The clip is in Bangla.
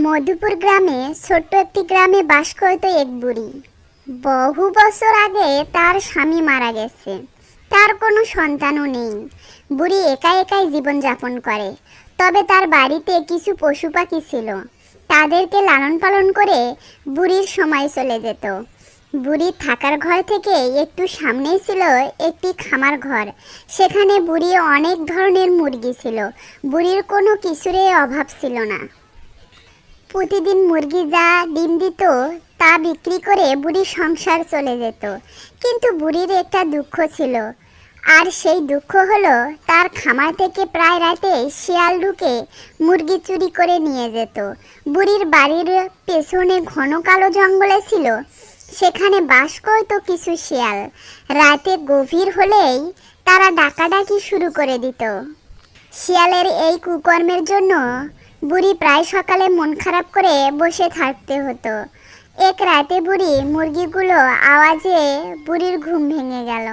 মধুপুর গ্রামে ছোট্ট একটি গ্রামে বাস করত এক বুড়ি। বহু বছর আগে তার স্বামী মারা গেছে। তার কোনো সন্তানও নেই। বুড়ি একাই একাই জীবনযাপন করে। তবে তার বাড়িতে কিছু পশু পাখি ছিল। তাদেরকে লালন পালন করে বুড়ির সময় চলে যেত। বুড়ির থাকার ঘর থেকে একটু সামনেই ছিল একটি খামার ঘর। সেখানে বুড়ি অনেক ধরনের মুরগি ছিল। বুড়ির কোনো কিছুরই অভাব ছিল না। প্রতিদিন মুরগি যা ডিম দিত তা বিক্রি করে বুড়ির সংসার চলে যেত। কিন্তু বুড়ির একটা দুঃখ ছিল, আর সেই দুঃখ হলো তার খামার থেকে প্রায় রাতে শিয়াল ঢুকে মুরগি চুরি করে নিয়ে যেত। বুড়ির বাড়ির পেছনে ঘন কালো জঙ্গলে ছিল, সেখানে বাস করত কিছু শিয়াল। রাতে গভীর হলেই তারা ডাকাডাকি শুরু করে দিত। শিয়ালের এই কুকর্মের জন্য বুড়ি প্রায় সকালে মন খারাপ করে বসে থাকতে হতো। এক রাতে বুড়ি মুরগিগুলো আওয়াজে বুড়ির ঘুম ভেঙে গেল।